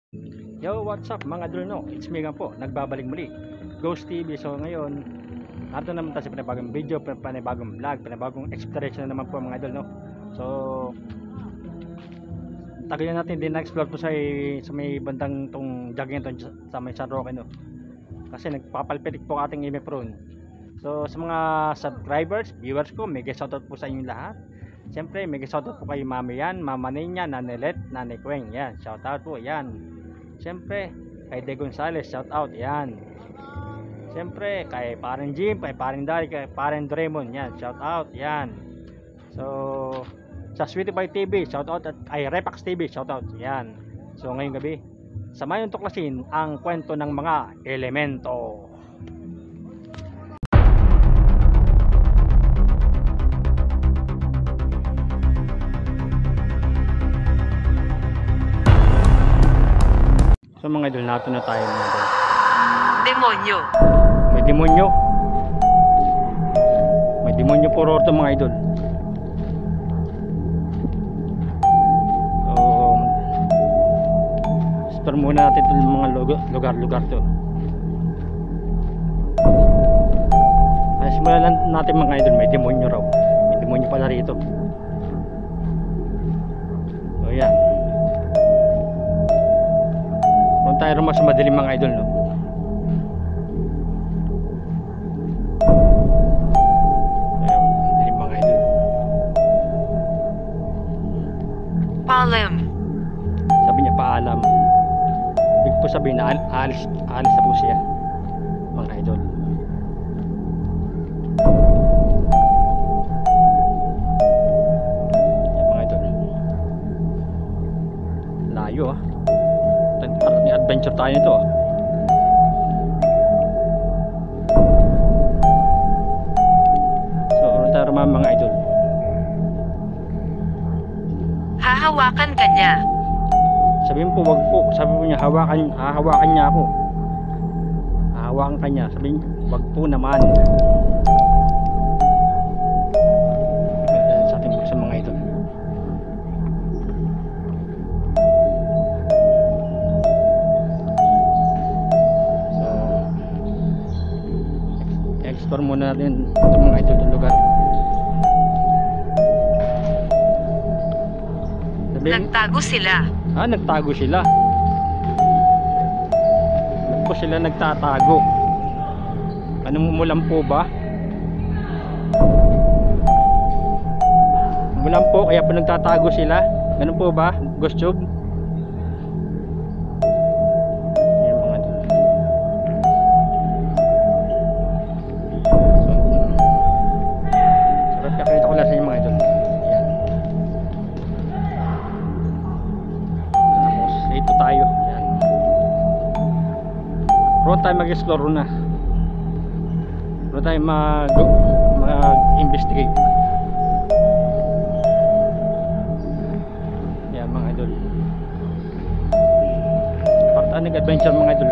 Yo, what's up mga idol, no? It's me nga po, nagbabalik muli, Ghost TV. So ngayon, nato naman tayo sa panibagong video, panibagong vlog, panibagong exploration na naman po mga idol, no? So tagal na natin din na-explore po sa may bandang tong jogging to sa may San Roque, no? Kasi nagpapalpitik po ating ime prone. So sa mga subscribers, viewers ko, mega shoutout po sa inyo lahat. Siyempre, mega shoutout po kay Mami yan, Mama Ninya, Nanelet, Nanay Kweng, yan, shoutout po, yan. Siyempre, kay De Gonzales, shout out, yan. Siyempre, kay Parang Jim, kay Parang Dari, kay Parang Draymond, yan, shout out, yan. So, sa Sweetie Pie TV, shout out, at kay Repax TV, shout out, yan. So, ngayong gabi, samayon tuklasin ang kwento ng mga elemento. So mga idol, nato na tayo mga idol. Demonyo. May demonyo. May demonyo po rito mga idol. So explore muna natin itong mga lugar-lugar to. Ay, simulan natin mga idol, may demonyo raw. May demonyo pala rito. So yan. Tayo rin mas madilim mga idol, no? Ayun, madilim mga idol. Paalam. Sabi niya paalam. Ibig po sabihin na alis na po siya mga idol. Yan mga idol. Layo ah. Parang may adventure tayo nito. So, ano tayo mga idol? Hahawakan ka niya. Sabihin po, wag po. Sabi po niya, hahawakan niya ako. Hahawakan ka niya. Sabihin, wag po naman. Sa ating sa mga idol. Explore muna natin itong mga idol ng lugar. Nagtago sila. Nagtago sila. Ba't po sila nagtatago? Anong umulan po ba? Umulan po kaya po nagtatago sila? Ganun po ba? Ghost Tube? Roon tayo mag-explore na. Roon tayo mag-investigate. Yan mga idol. Parang nag-adventure mga idol.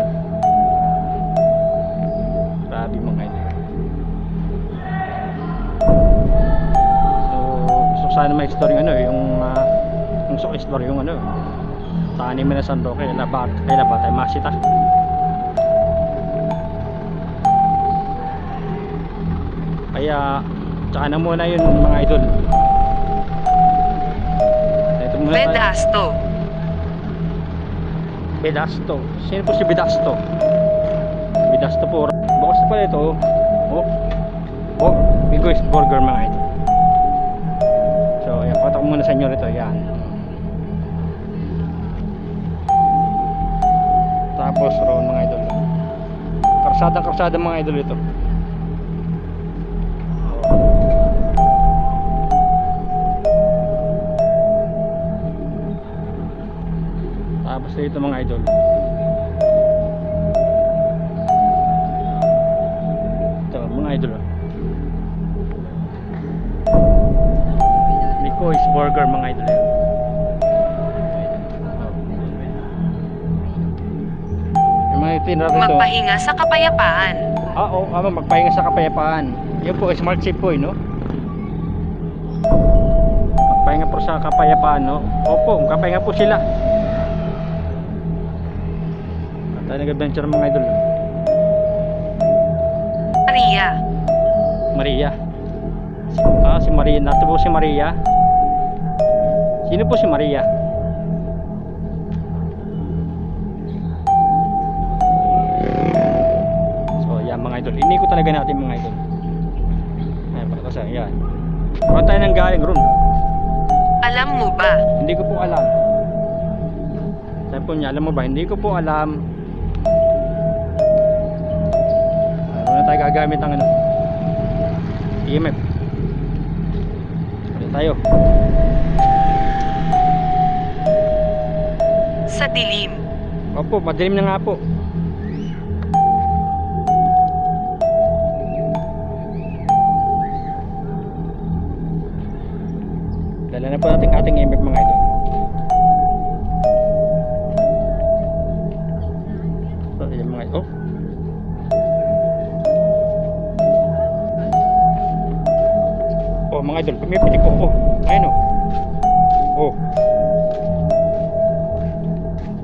Grabe mga idol. So sana ma-explore yung yung explore yung tanim na San Roque, kailan ba tayo masita? Kaya tsaka na muna yun mga idol. Ito muna Bedasto. Bedasto. Sino po si Bedasto? Bedasto po. Bukas pala ito. Oh, Bigo's Burger mga idol. So ayan, patak muna sa inyo rito. Yan. Tapos roon mga idol. Karsada mga idol ito. Tapos dito mga idol, ito mga idol, Bigo's Burger mga idol. Yung mga itinara rito, Magpahinga sa kapayapaan. magpahinga sa kapayapaan. Yun po, smart ship po, no? Magpahinga po sa kapayapaan, no? Opo, magpahinga po sila. Tayo nag-adventure mga idol. Maria. Maria. Si Maria. Nato po si Maria. Sino po si Maria? So yan mga idol. Inikot talaga natin mga idol. Ayan, kasi yan. Kung tayo nang galing ron? Alam mo ba? Hindi ko po alam. Sabi po niya, alam mo ba? Hindi ko po alam. Ano na tayo gagamit ang ano? EMF. Ano tayo? Sa dilim. Opo, madilim na nga po. Dala na po natin ating EMF mga idol. So, ayan mga idol. Oh, mga idol, pumipitik po. Oh, ayun oh. Oh.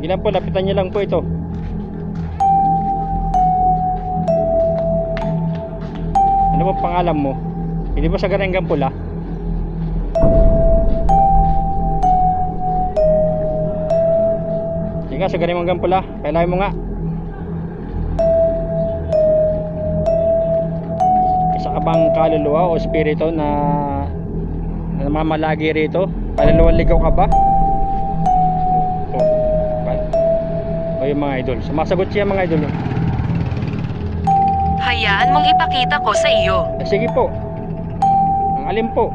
Ilan po, lapitan nyo lang po ito. Ano ba pangalan mo? Hindi ba sa Garenggang Pula? Sige nga, sa Garenggang Pula. Kailangan mo nga. Isa ka bang kaluluwa o spirito na namamalagi rito? Kaluluwa ligaw ka ba? O yung mga idol. Sumasagot siya mga idol. Hayaan mong ipakita ko sa iyo. Sige po. Ang alin po?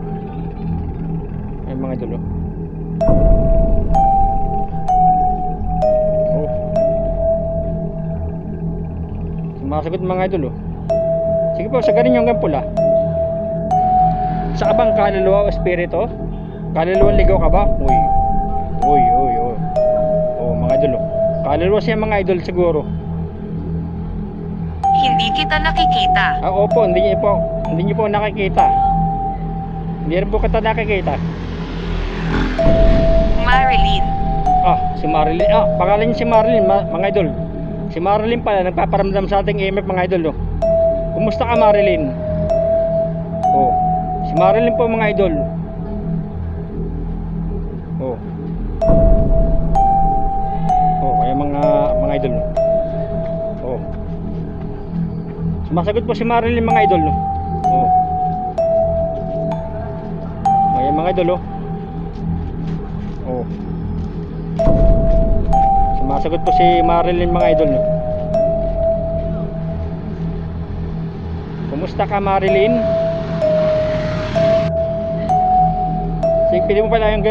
Ay mga idol. Oh. Sumasagot mga idol. Sige po, sagarin yung pula. Sa abang kaluluwa o espiritu? Kaluluwa ligaw ka ba? Uy. Uy. Oh mga idol. Kaluluwa siya mga idol siguro. Hindi kita nakikita. Opo, hindi niyo po nakikita. Hindi rin po kita nakikita. Marilyn. Si Marilyn. Pangalan niya si Marilyn, mga idol. Si Marilyn pala nagpaparamdam sa ating EMF mga idol. Kumusta ka Marilyn? Oh, si Marilyn po mga idol. Oh. Kaya mga idol. Oh. Sumasagot po si Marilyn mga idol. Oh. Kaya mga idol oh. Sumasagot po si Marilyn mga idol. Kumusta ka Marilyn? Sige, pili mo pala yung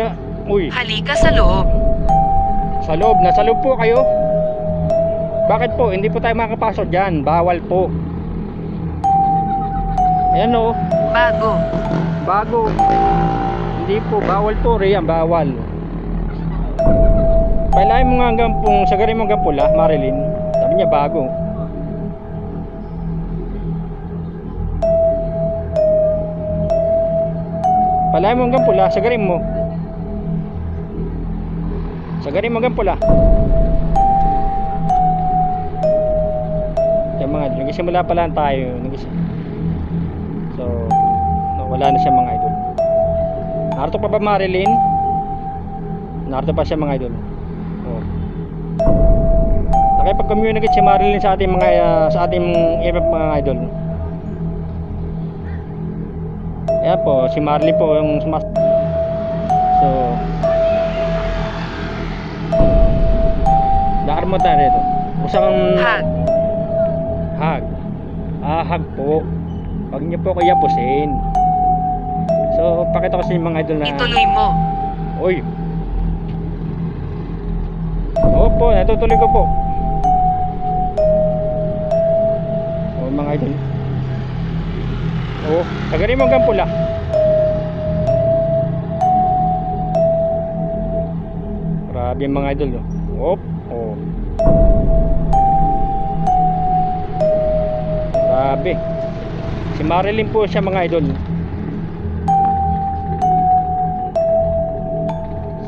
uy. Halika sa loob. Sa loob, nasa loob po kayo. Bakit po? Hindi po tayo makakapasok dyan. Bawal po. Ayan o. Bago. Hindi po, bawal po riyan, bawal. Pailahin mo nga hanggang pong, sagarin mo hanggang pula, Marilyn. Sabi niya bago. Pailahin mo hanggang pula, sagarin mo. Sagarin mo hanggang pula. Yan mga idol, nagsimula pa lang tayo. So, wala na siya mga idol. Narito pa ba Marilyn? Narito pa siya mga idol. Oh. Nakipag-communicate si Marilyn sa ating mga sa ating EMF mga idol. Ayan po, si Marilyn po yung so, lakar mo tayo rito. Usang hag. Hag po. Huwag niyo po kaya pusin. So, pakita ko sa inyo mga idol na Ituloy mo. Uy. Opo, natutuloy ko po. Mga idol. Sagarin mo hanggang pula. Grabe yung mga idol. Grabe. Si Marilyn po siya mga idol.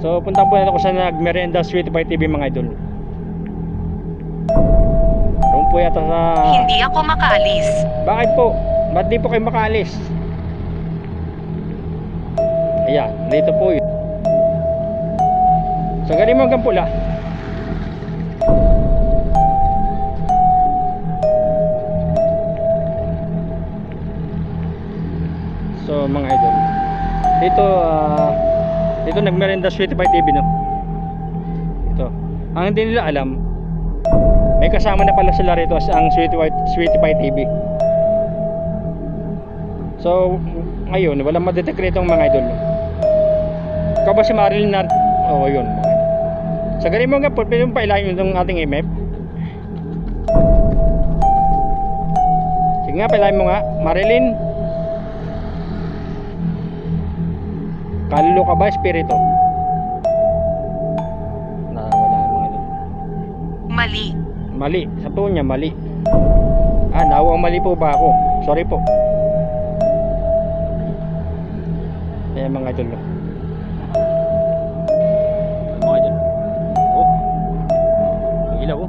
So punta po natin kung saan nagmerienda Sweet by TV mga idol. po yata sa... Hindi ako makaalis. Bakit po? Ba't di po kayo makaalis? Ayan, dito po yun. Sa galing mo hanggang pula. So mga idol, dito nagmerenda Sweetie Pie TV, no? Ito, ang hindi nila alam, may kasama na pala sila rito ang Sweetie Pie TV. So ngayon walang madetect rito ang mga idol. Ikaw ba si Marilyn na? Oo, yun mga idol. Sa galing mo nga po, pwede mo pa ilahin yung ating MF. Sige nga, pailahin mo nga Marilyn. Kaluluwa ka ba, espiritu? Wala mga idol. Mali. Mali, sa po niya mali. Nawang mali po ba ako? Sorry po. Ayan mga idol, mga idol. May ilaw,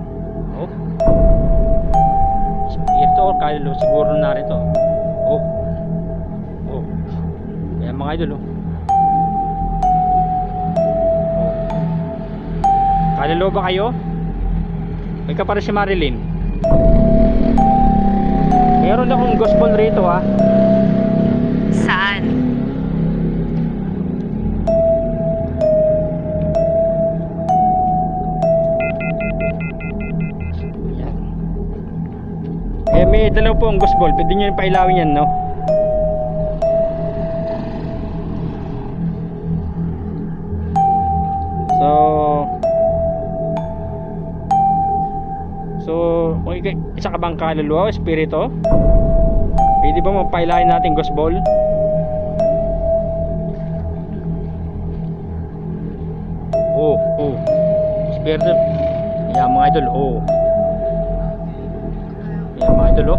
spirito or kaluluwa siguro na rin to. Ayan mga idol, kaluluwa ba kayo? May ka para si Marilyn. Meron akong gospel rito, ha. Saan? Yan. May dalaw po ang gospel. Pwede nyo yung pailawin yan, no? So, okay, isa ka bang kaluluwa o espiritu? Pwede ba mapailahin natin gospel? Espiritu. Yan mga idol, Yan mga idol,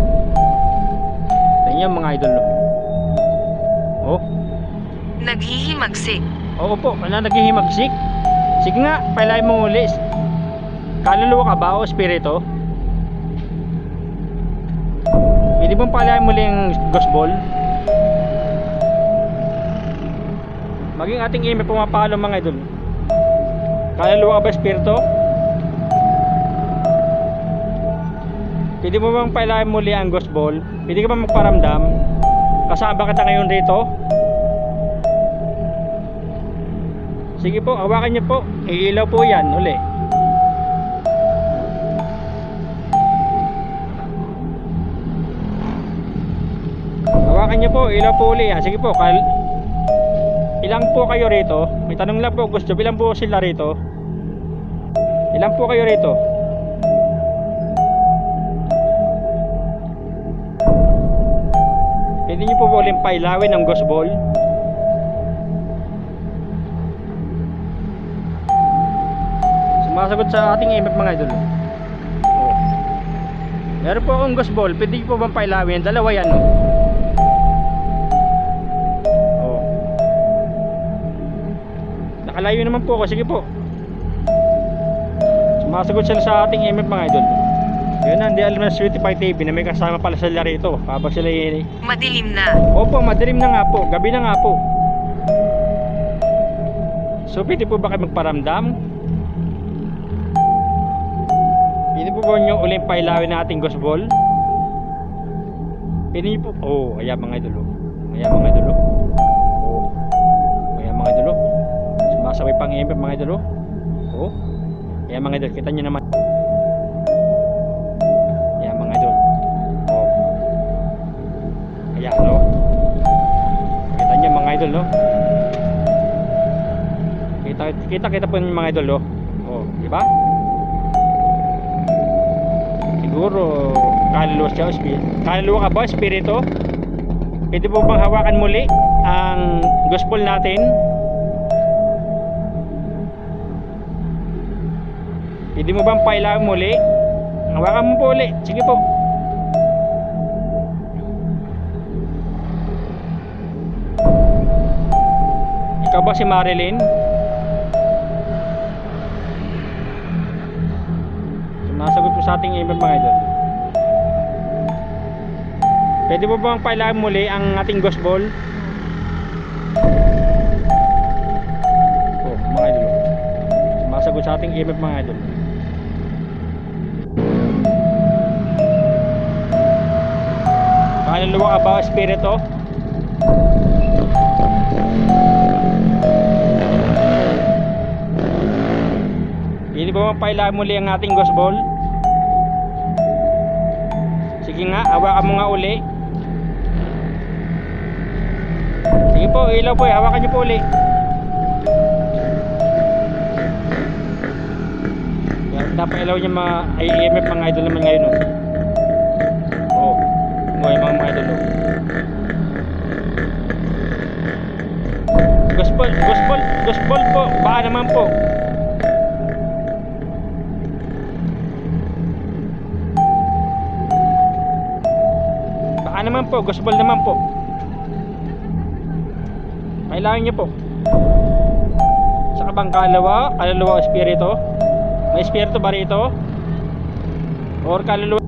Yan mga idol, Naghihimagsik. Oo po, naghihimagsik. Sige nga, pailahin mo ulit. Kaluluwa ka ba o espiritu? Pwede bang palayan muli yung gospel? Maging ating email pumapalo mga idol. Kaluluwa ka ba espiritu? Pwede mo bang palayan muli ang gospel? Pwede ka ba magparamdam? Kasama kita ngayon dito? Sige po, hawakan niyo po. Iilaw po yan uli. Hawakan niyo po, ilaw po uli. Sige po, ilang po kayo rito? May tanong lang po, gusto, ilang po sila rito? Ilang po kayo rito? Pwede niyo po uling pailawin ng gospel? Sumasagot sa ating email mga idol. Meron po akong gospel, pwede niyo po bang pailawin? Dalawa yan, Nakalayo naman po ako, sige po. Sumasagot sila sa ating email mga idol. Yun na, hindi alam na Sweetie Pie TV na may kasama pala sila rito. Habang sila Madilim na. Opo, madilim na nga po, gabi na nga po. So pwede po ba kayo magparamdam? Pwede po ba nyo uling pailawin na ating gospel? Pwede nyo po, ayan mga idol, ayan mga idol, ayan mga idol, sumasabay pang email mga idol, ayan mga idol, kita nyo naman. Ayan mga idol, ayan kita nyo mga idol, kita po yung mga idol, diba? Siguro kaluluwa siya, kaluluwa ka ba espiritu? Pwede po bang hawakan muli ang gospel natin? Pwede mo bang pailawin muli? Hawakan mo po ulit, sige po. Ikaw ba si Marilyn? Nasagot po sa ating email mga idol. Pwede mo bang pailawan muli ang ating ghost ball? Oh, mga idol. Sumasagot sa ating EMF mga idol. Kaluluwa ka ba, espiritu? Pwede ba bang pailawan muli ang ating ghost ball? Sige nga, hawakan mo nga uli. Sige po, ilaw po, hawakan niyo po uli. Dapat ilaw niya EMF mga idol naman ngayon. Oh, mga idol. Oh. Gospel po, baka naman po. Baka naman po, gospel naman po. Kailangan niyo po. Sa kabang kaluluwa o espiritu? May espiritu ba rito? Or kaluluwa?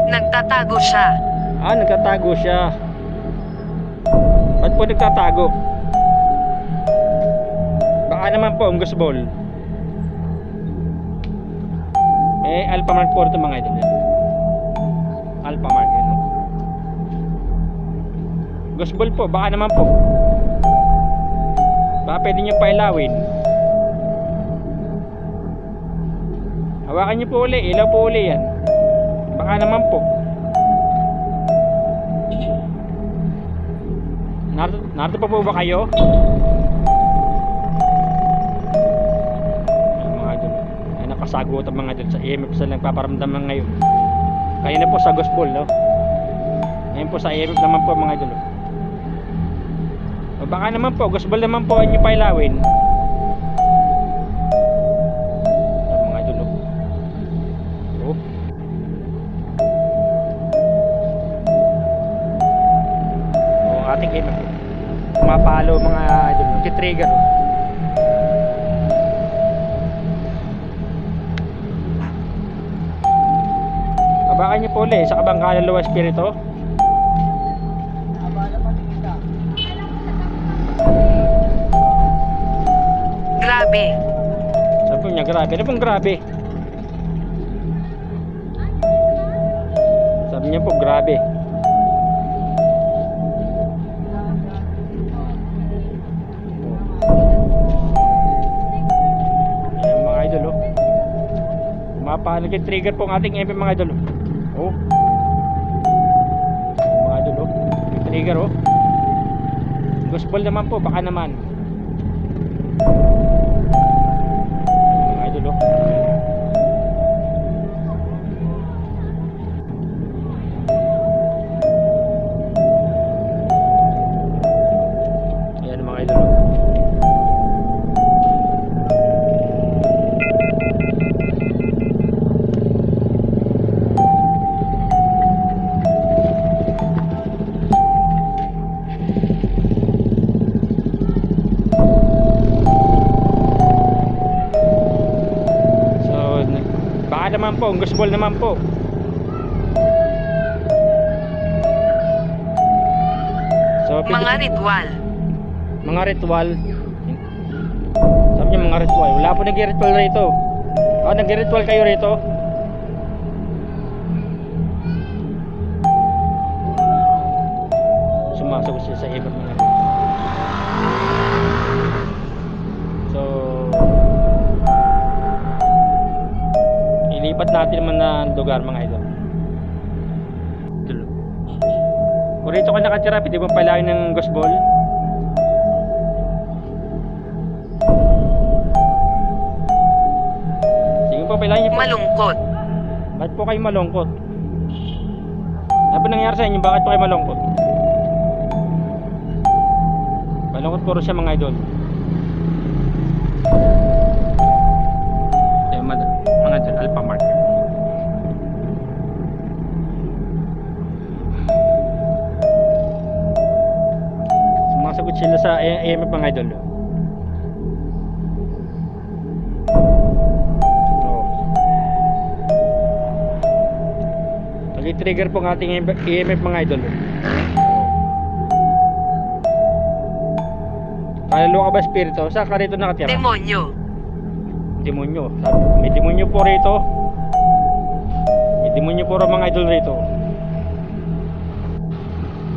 Nagtatago siya. Nagtatago siya. Ba't po nagtatago? Baka naman po ang gospel. May alpha mark po ito mga idol. Alpha mark yun. Gospel po, baka naman po. Baka pwede nyo pailawin. Hawakan nyo po uli, ilaw po uli yan. Baka naman po. Narito pa po ba kayo? Ay, mga idol. Ay, nakasagutan mga idol sa EMF sa nagpaparamdam ng ngayon. Kanina po sa gospel, no? Ngayon po sa EMF naman po mga idol. O baka naman po, gospel naman po ang nyo pailawin. Mga idol, no? Oh. O ating EMF. Pumapalo mga idol, nag-trigger. Habakan niyo po ulit sa kabang kaluluwa espiritu. Grabe. Sabi niya grabe, ano pong grabe? Sabi niya po grabe. Nag-trigger po ang ating MP mga idol. Oh. Mga idol, oh. Nag-trigger, oh. Gospel naman po, baka naman. Mga idol, oh. Ayan mga idol, oh. Naman po, gospel naman po. So, Mga ritual. Mga ritual. Sabi niya mga ritual. Wala po nag-ritual rito. Nag-ritual kayo rito? Sumasagot siya sa iba mga ritual. So, ilipat natin naman na lugar mga idol. Kung rito ka nakatira, pwede bang palain ng gospel? Sige po, palain niyo po. Malungkot. Bakit po kayo malungkot? Ano ba nangyari sa inyo? Bakit po kayo malungkot? Malungkot puro siya mga idol. Mga idol, alpha mark. Sumasagot sila sa EMF mga idol. i-trigger po ang ating EMF mga idol. Kaluluwa ka ba espiritu? Saan ka rito nakatira? Demonyo. Demonyo. May demonyo po rito. May demonyo po raw mga idol rito.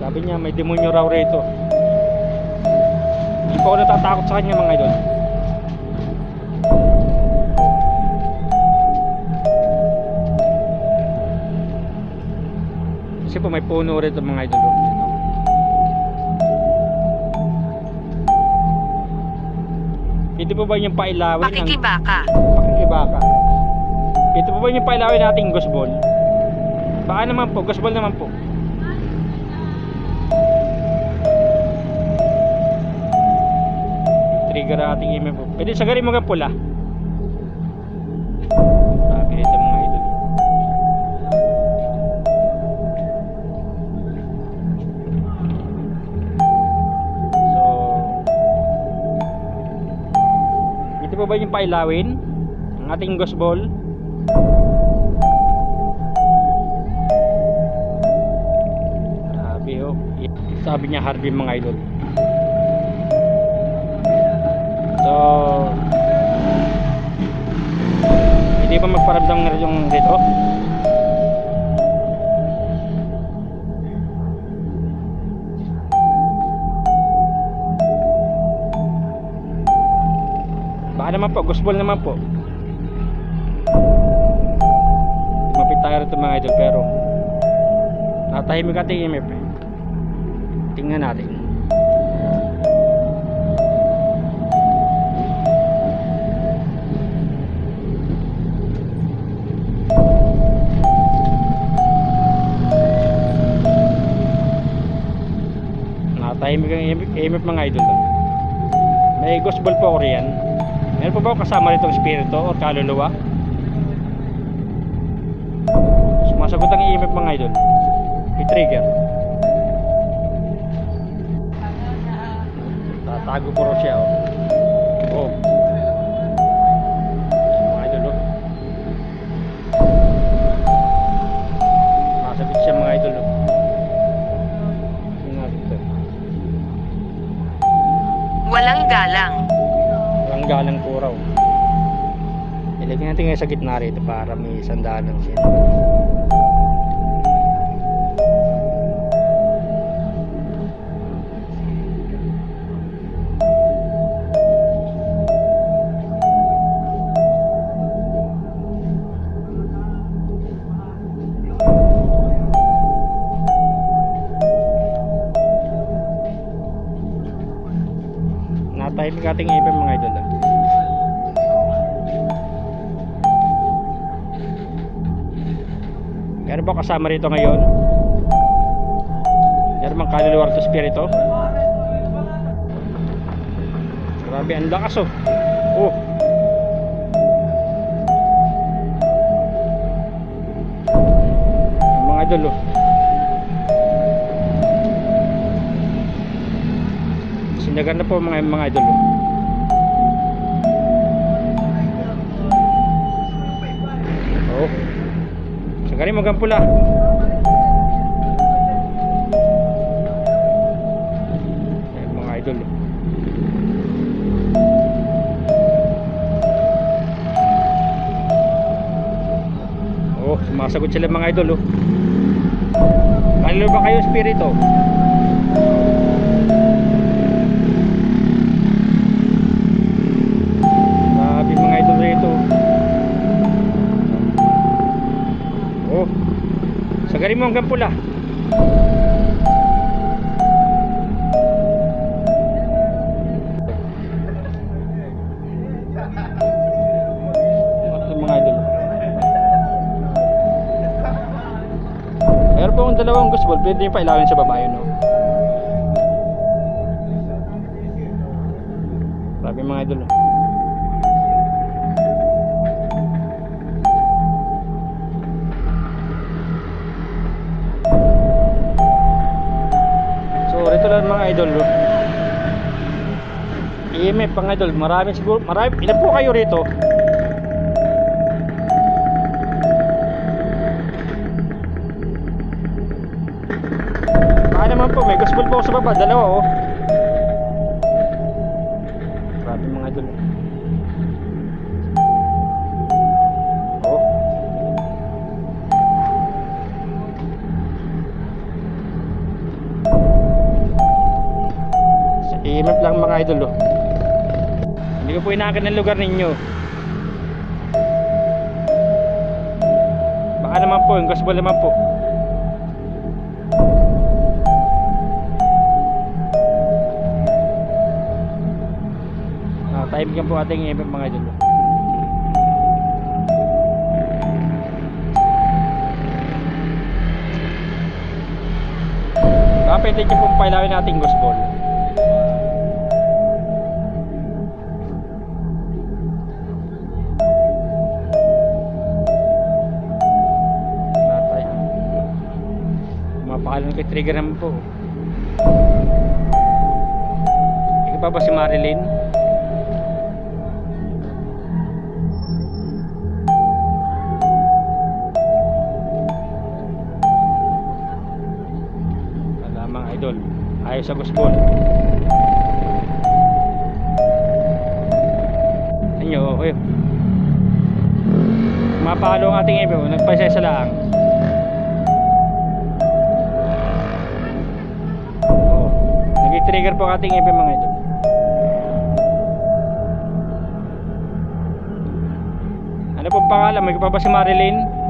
Sabi niya may demonyo raw rito. Hindi po ako natatakot sa kanya mga idol. Kasi po may puno rito mga idol. Ito po ba yung pailawin? Pakikibaka. Pakikibaka. Ito po ba yung pailawin nating gusbol? Baka naman po, gusbol naman po. Trigger ang ating email po. Pwede sagarin mo ka pula. Sabi ito mga idol. Ito po ba yung pailawin ang ating gusbol? Sabi niya Harvey mga idol. So hindi pa magparamdam na rin yung dito. Baka naman po, gusbol naman po. Mapit tayo rito mga idol, pero natahimik ating EMF. Tingnan natin. Natahimik ang EMF mga idol. May gusbol po ako riyan. Meron po ba kasama rito ang espiritu o kaluluwa? Sumasagot ang EMF mga idol. I-trigger. Tatago po rin siya. Oh. Mga idol. Sumasabit siya mga idol. Walang galang. Walang galang po raw. Ilagyan natin ngayon sa gitna rito para may sandaan lang siya. Natahimik ating EMF mga idol. Meron ba kasama rito ngayon? Meron bang kaluluwa rito espiritu? Grabe ang lakas oh. Oh. Mga idol oh. Sinagan na po mga idol. Oh. Sagarin mo gang pula. Ayan, mga idol. Oh, sumasagot sila mga idol. Oh. Kaluluwa ba kayo espiritu? Sagarin mo hanggang pula. Ito mga idol. Meron po akong dalawang gusbol. Pwede yung pailawin sa babae no? Grabe mga idol. Ito lang mga idol. EMF mga idol, marami siguro, marami. Ilan po kayo rito? may gospel po ako sa baba, dalawa oh. Grabe mga idol. Oh. Sa EMF lang mga idol oh. Hindi ko po inaakit ng lugar ninyo. Baka naman po, yung gospel naman po. Tahimik po ating EMF mga idol. Kapit din po pailawin nating gospel. Natay. Mapakalan kay trigger naman po. Ikaw pa ba si Marilyn? Idol, ayaw sa gospel. Inyo, okay. Mapalo ang ating EMF, nagpasesa lang. Oh, nag-trigger po ang ating EMF mga idol. Ano po pangalan? May pa ba si Marilyn?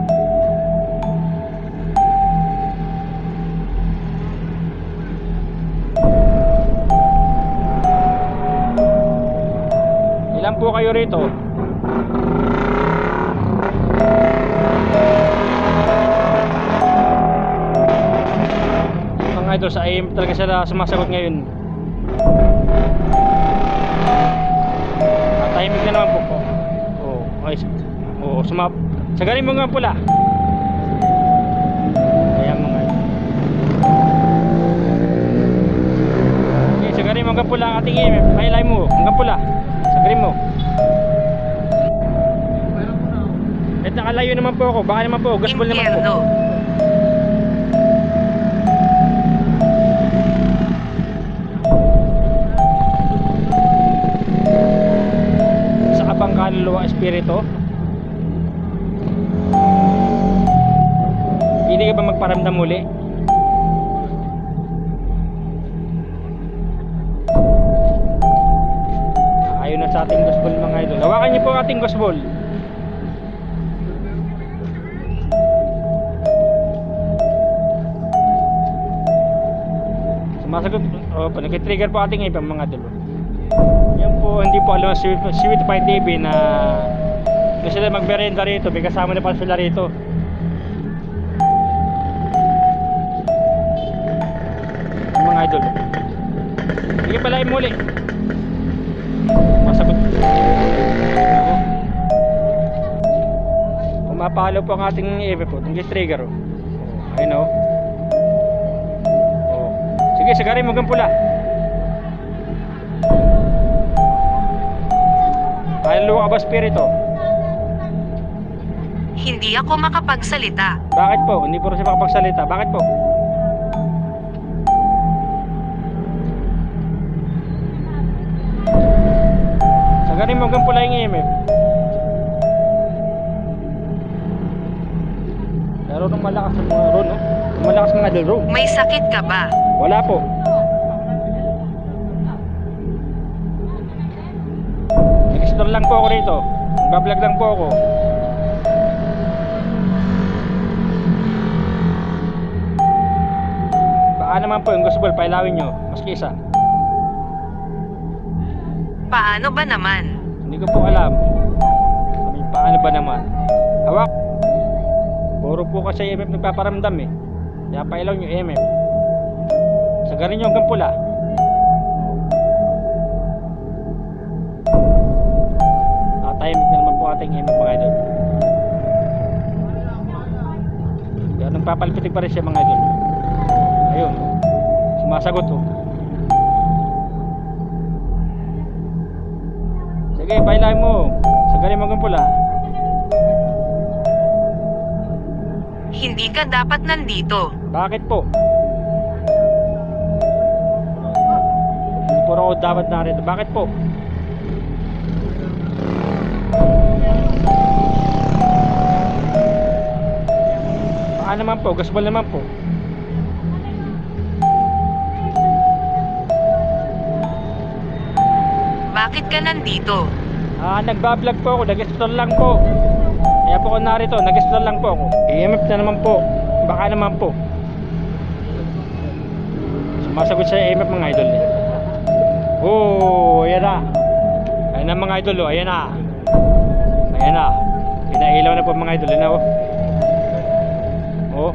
Ilan po kayo rito? Mga idol, sa AM talaga sila sumasagot ngayon. Tahimik na naman po. Oh, okay. Oh, sagarin mo nga pula. Ayan mga idol. Okay, sagarin mo nga pula ang ating AM. Highlight mo, hanggang pula. Sagarin mo. At nakalayo naman po ako. Baka naman po, gospel naman po. Sa abang kaluluwa espiritu. Hindi ka ba magparamdam muli? Ayaw na sa ating gospel mga idol. Hawakan niyo po ang ating gospel. Sumasagot. O, nag-trigger po ating ibang mga idol. Yan po, hindi po alam si Sweet TV na gusto sila magmerenda rito. May kasama na pala sila rito. Mga idol. Sige pala muli. Masagot. Pumapalo po ang ating EMF po. Yung trigger oh. Ayun oh. Oh. Sige, sagarin mo hanggang pula. Kaluluwa ka ba spirito? Hindi ako makapagsalita. Bakit po? Hindi po rin siya makapagsalita. Bakit po? Sagarin mo hanggang pula yung EMF. Laro ng malakas ng mga ron, no? Malakas mga laro. May sakit ka ba? Wala po. Nag-store lang po ako rito. Nagbablog lang po ako. Baka naman po yung gospel, pailawin nyo. Maski isa. Paano ba naman? Hindi ko po alam. Paano ba naman? Hawak. Puro po kasi EMF nagpaparamdam eh. Kaya pailaw nyo EMF. Sagarin nyo hanggang pula. Tahimik na naman po ating EMF mga idol. Kaya nagpapalpitig pa rin siya mga idol. Ayun. Sumasagot oh. Sige, pailaw mo. Sagarin mo hanggang pula. Hindi ka dapat nandito. Bakit po? puro dapat narito. Bakit po? Baka naman po, gasbol naman po. Bakit ka nandito? Nagbablog po ako, nag-explore lang po. Kaya po ako narito, nag-explore lang po ako. EMF na naman po. Baka naman po. Sumasagot sa EMF mga idol. Oh, ayan na. Ayan na mga idol, oh. Ayan na. Ayan na. Pinailaw na po mga idol. Ayan na, oh. Oh.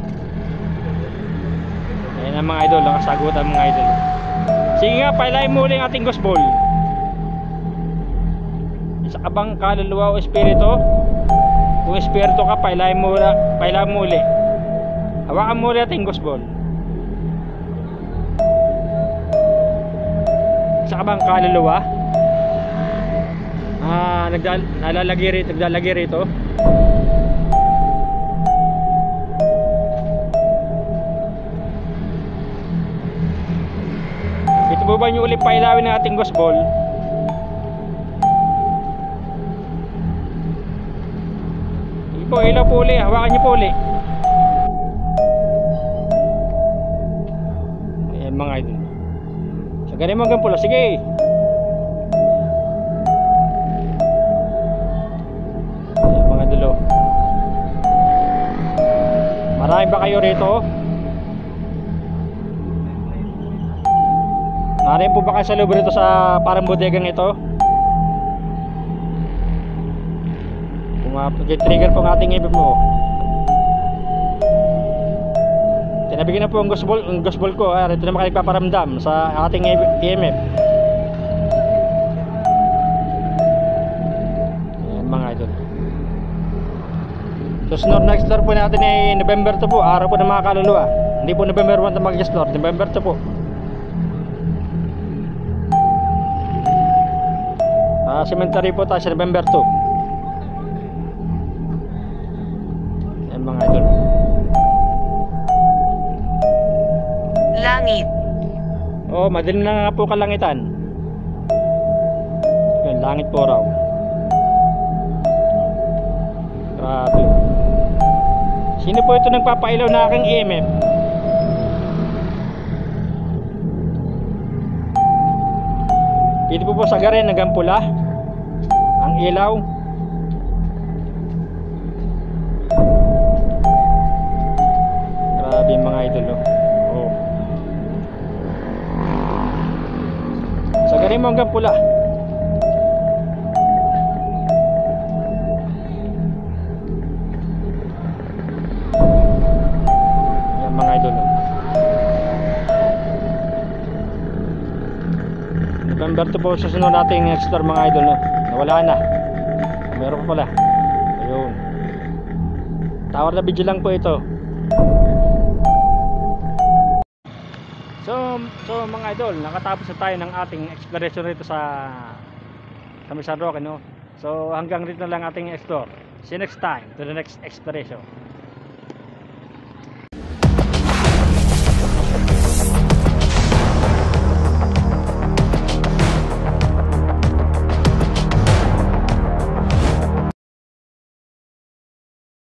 Ayan na mga idol, nakasagutan mga idol. Sige nga, pailayin muli ang ating ghost ball. Isa ka bang kaluluwa o espiritu? Kung espiritu ka, pailayin muli. Hawakan muli ating ghost ball. Isa ka bang kaluluwa? Naglalagay rito. Ito po ba nyo ulit pailawin ng ating ghost ball? Ito po, ilaw po ulit. Hawakan nyo po ulit. Ayan mga idol. So ganun mo hanggang pula. Sige. Ayan mga idol. Marami ba kayo rito? Marami po ba kayo sa loob rito sa parang bodegang ito? Trigger po ang ating EMF mo. Tinabigyan na po ang ghost ball ko. Ito na makikpaparamdam sa ating EMF. Ayan mga idol. So snore na explore po natin ay November 2 po. Araw po ng mga kaluluwa. Hindi po November 1 na mag-explore. November 2 po. Cemetery po tayo sa November 2. Ayan mga idol. Langit. Oh, madilim na nga po kalangitan. Yun, langit po raw. Grabe. Sino po ito nagpapailaw na aking EMF? Pwede po sagarin hanggang pula ang ilaw. Grabe mga idol, oh. Sagarin mo hanggang pula. Yan mga idol. November 2 po susunod nating explore mga idol, no? Nawala na. Meron pa pala. Ayun. Tower na video lang po ito. So mga idol, nakatapos na tayo ng ating exploration rito sa San Roque, no? So hanggang rito na lang ating explore. See you next time to the next exploration.